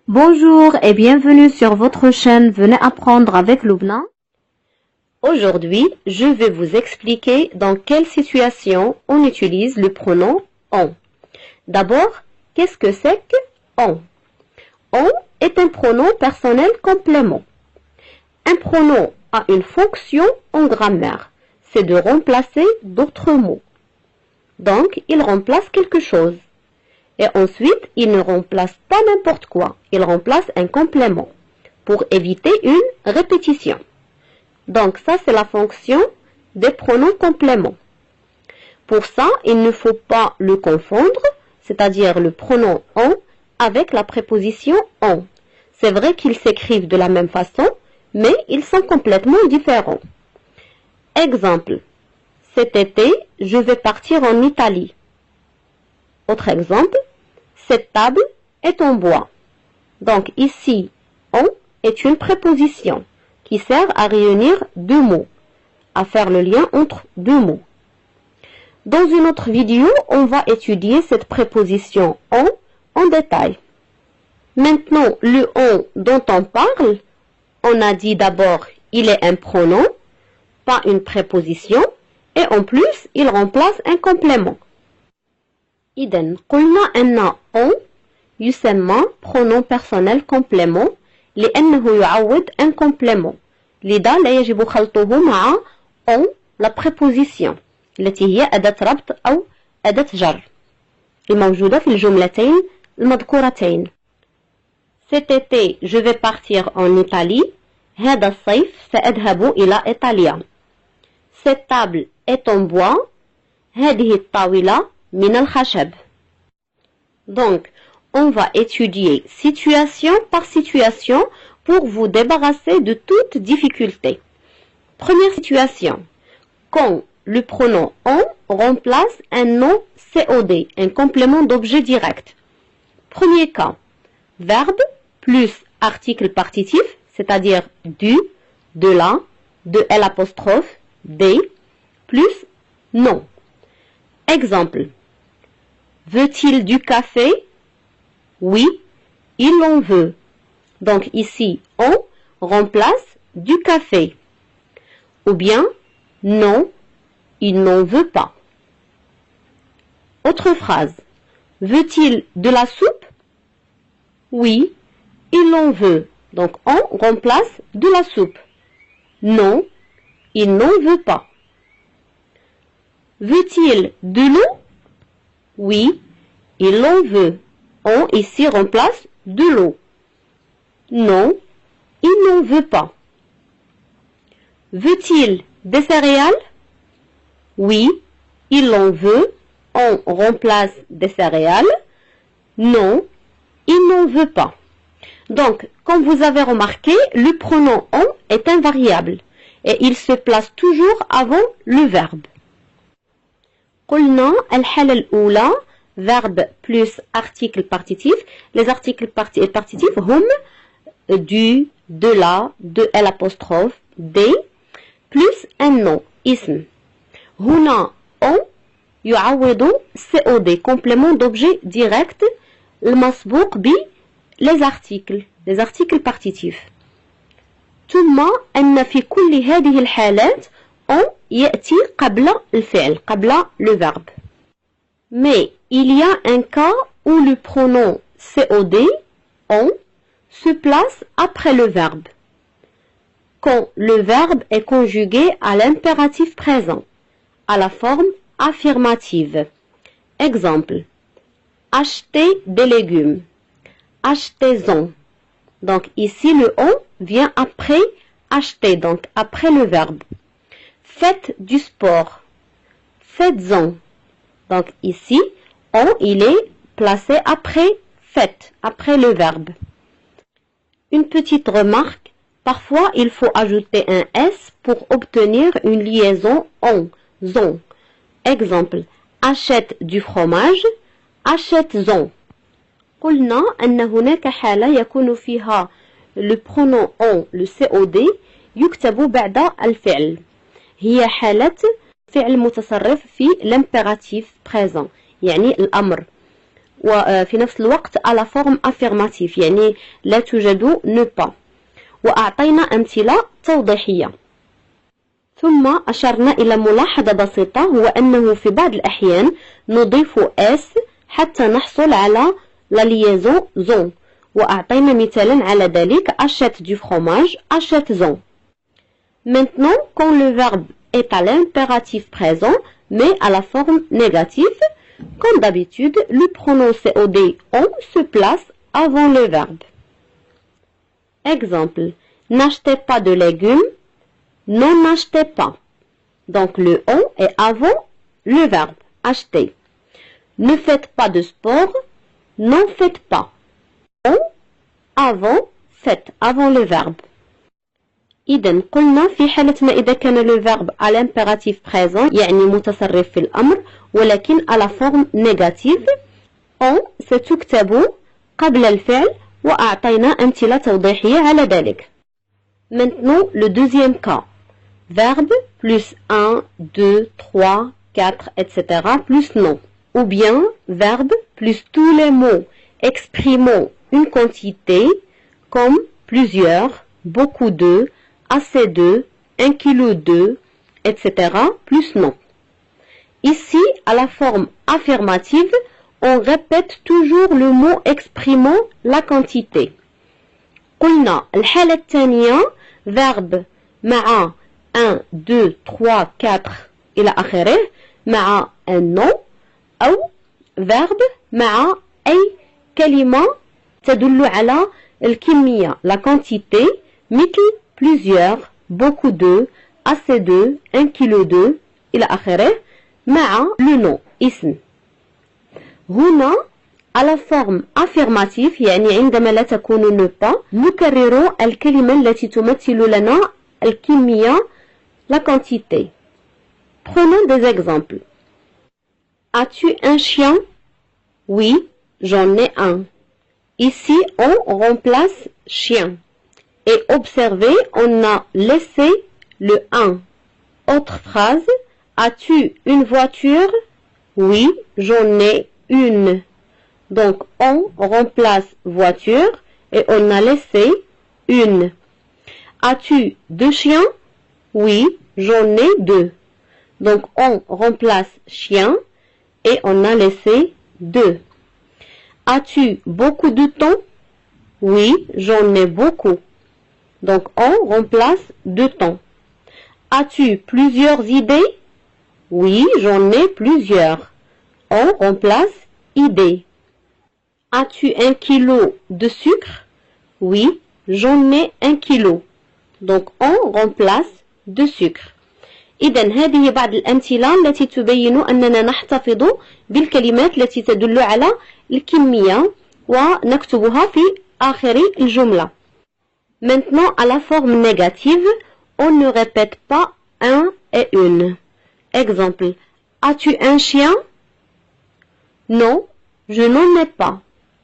Bonjour et bienvenue sur votre chaîne Venez apprendre avec Lubna. Aujourd'hui, je vais vous expliquer dans quelle situation on utilise le pronom on. D'abord, qu'est-ce que c'est que on? On est un pronom personnel complément. Un pronom a une fonction en grammaire, c'est de remplacer d'autres mots. Donc, il remplace quelque chose. Et ensuite, il ne remplace pas n'importe quoi, il remplace un complément pour éviter une répétition. Donc ça, c'est la fonction des pronoms compléments. Pour ça, il ne faut pas le confondre, c'est-à-dire le pronom on avec la préposition on. C'est vrai qu'ils s'écrivent de la même façon, mais ils sont complètement différents. Exemple, cet été, je vais partir en Italie. Autre exemple, cette table est en bois. Donc ici, on est une préposition qui sert à réunir deux mots, à faire le lien entre deux mots. Dans une autre vidéo, on va étudier cette préposition en détail. Maintenant, le on dont on parle, on a dit d'abord, il est un pronom, pas une préposition, et en plus, il remplace un complément. إذن قلنا أن on يسمى pronom personnel complément لأنه يعوض un complément. لذا لا يجب خلطه مع on la préposition التي هي أداة ربط أو أداة جر الموجودة في الجملتين المذكورتين. Cet été, je vais partir en Italie. هذا الصيف سأذهب إلى إيطاليا. Cette table est en bois. هذه الطاولة من الخشب. Donc, on va étudier situation par situation pour vous débarrasser de toute difficulté. Première situation, quand le pronom on remplace un nom COD, un complément d'objet direct. Premier cas, verbe plus article partitif, c'est-à-dire du, de la, de l'apostrophe, des, plus nom. Exemple, veut-il du café? Oui, il en veut. Donc ici, on remplace du café. Ou bien, non, il n'en veut pas. Autre phrase. Veut-il de la soupe? Oui, il en veut. Donc on remplace de la soupe. Non, il n'en veut pas. Veut-il de l'eau? Oui, il en veut. On ici remplace de l'eau. Non, il n'en veut pas. Veut-il des céréales? Oui, il en veut. On remplace des céréales. Non, il n'en veut pas. Donc, comme vous avez remarqué, le pronom on est invariable et il se place toujours avant le verbe. قلنا الحالة الأولى verbe plus article partitif. Les articles partitifs هم du, de la, de l'apostrophe, des, plus un nom, اسم. هنا on يعوض COD, complément d'objet direct المسبوق ب les articles partitifs. ثم أن في كل هذه الحالات on يأتي قبل الفعل, قبل le verbe. Mais il y a un cas où le pronom COD, on, se place après le verbe. Quand le verbe est conjugué à l'impératif présent, à la forme affirmative. Exemple, acheter des légumes. Achetez-en. Donc ici le on vient après acheter, donc après le verbe. Faites du sport. Faites-en. Donc ici, on, il est placé après faites, après le verbe. Une petite remarque, parfois il faut ajouter un S pour obtenir une liaison on, zon. Exemple, achète du fromage, achète-en. قلنا أن هناك حالة يكون فيها le pronom on, le COD, يكتب بعد الفعل. هي حالة فعل متصرف في l'impératif présent يعني الأمر وفي نفس الوقت على فورم affirmative يعني لا توجد ne pas. وأعطينا أمثلة توضيحية. ثم أشرنا إلى ملاحظة بسيطة هو أنه في بعض الأحيان نضيف اس حتى نحصل على la liaison zon. وأعطينا مثالا على ذلك achète du fromage, achète-en. Maintenant, quand le verbe est à l'impératif présent, mais à la forme négative, comme d'habitude, le pronom COD on se place avant le verbe. Exemple, n'achetez pas de légumes, non n'achetez pas. Donc le on est avant le verbe acheter. Ne faites pas de sport, non faites pas. On avant faites avant le verbe. إذن قلنا في حالة ما إذا كان le verbe à l'impératif présent يعني متصرف في الأمر ولكن على forme négative on ستكتب قبل الفعل وأعطينا أمثلة توضيحية على ذلك. Maintenant le deuxième cas. Verbe plus 1, 2, 3, 4, etc. plus non. Ou bien verbe plus tous les mots exprimant une quantité comme plusieurs, beaucoup de, assez de, 1 kilo de, etc. plus non. Ici, à la forme affirmative, on répète toujours le mot exprimant la quantité. قلنا الحالة الثانية verbe مع 1, 2, 3, 4 إلى آخره مع un nom أو verbe مع أي كلمة تدل على الكمية la quantité مثل plusieurs, beaucoup de, assez de, 1 kilo de إلى آخره مع le nom اسم. هنا على forme affirmative يعني عندما لا تكون ne pas نكرر الكلمة التي تمثل لنا الكمية la quantité. Prenons des exemples. As-tu un chien? Oui, j'en ai un. Ici, on remplace chien. Et observez, on a laissé le 1. Autre phrase. As-tu une voiture? Oui, j'en ai une. Donc, on remplace voiture et on a laissé une. As-tu 2 chiens? Oui, j'en ai 2. Donc, on remplace chien et on a laissé 2. As-tu beaucoup de temps? Oui, j'en ai beaucoup. Donc, on remplace 2 temps. As-tu plusieurs idées? Oui, j'en ai plusieurs. On remplace idée. As-tu 1 kilo de sucre? Oui, j'en ai 1 kilo. Donc, on remplace de sucre. إذن هذه بعض الأمثلة التي تبين أننا نحتفظ بالكلمات التي تدل على الكمية ونكتبها في آخر الجملة. Maintenant, à la forme négative, on ne répète pas un et une. Exemple, as-tu un chien? Non, je n'en ai pas.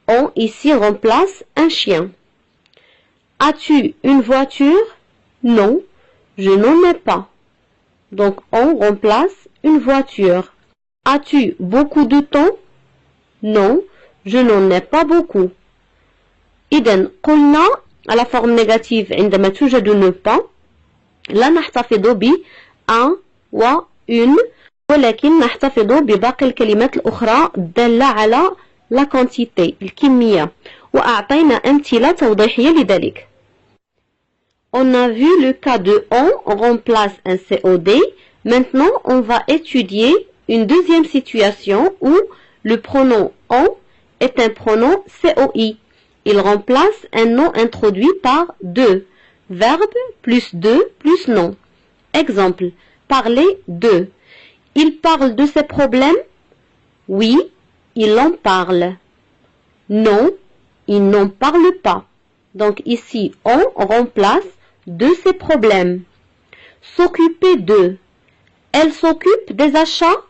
On ici remplace un chien. As-tu une voiture? Non, je n'en ai pas. Donc, on remplace une voiture. As-tu beaucoup de temps? Non, je n'en ai pas beaucoup. إذن قلنا على forme négative عندما توجد ne pas لا نحتفظ ب un و une ولكن نحتفظ بباقي الكلمات الأخرى الدالة على la quantité الكمية وأعطينا أمثلة توضيحية لذلك. On a vu le cas de on remplace un COD. Maintenant, on va étudier une deuxième situation où le pronom on est un pronom COI. Il remplace un nom introduit par de. Verbe plus de plus nom. Exemple, parler de. Il parle de ses problèmes? Oui, il en parle. Non, il n'en parle pas. Donc ici, on remplace de ses problèmes. S'occuper de. Elle s'occupe des achats?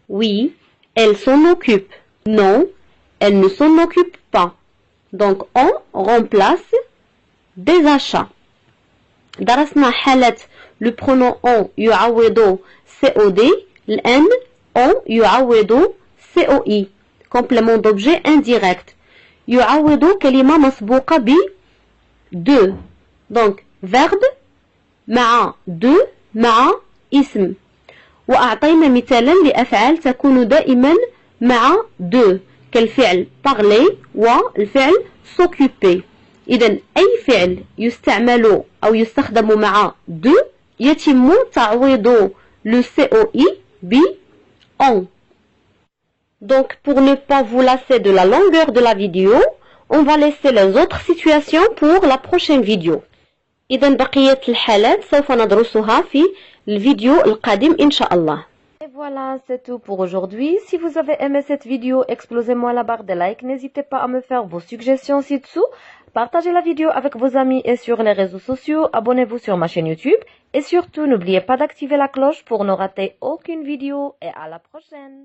Oui, elle s'en occupe. Non, elle ne s'en occupe pas. Donc, on remplace des achats. درسنا حالة le pronom on يعوض COD الآن on يعوض COI complément d'objet indirect. يعوض كلمة مسبوقة ب de. Donc verbe مع de مع اسم. وأعطينا مثالا لأفعال تكون دائما مع de كالفعل parler والفعل s'occuper. إذن أي فعل يستعمل أو يستخدم مع de يتم تعويض le COI ب on. Donc pour ne pas vous lasser de la longueur de la vidéo, on va laisser les autres situations pour la prochaine vidéo. إذن بقية الحالات سوف ندرسها في الفيديو القادم إن شاء الله. Et voilà, c'est tout pour aujourd'hui. Si vous avez aimé cette vidéo, explosez-moi la barre des likes. N'hésitez pas à me faire vos suggestions ci-dessous. Partagez la vidéo avec vos amis et sur les réseaux sociaux. Abonnez-vous sur ma chaîne YouTube. Et surtout, n'oubliez pas d'activer la cloche pour ne rater aucune vidéo. Et à la prochaine.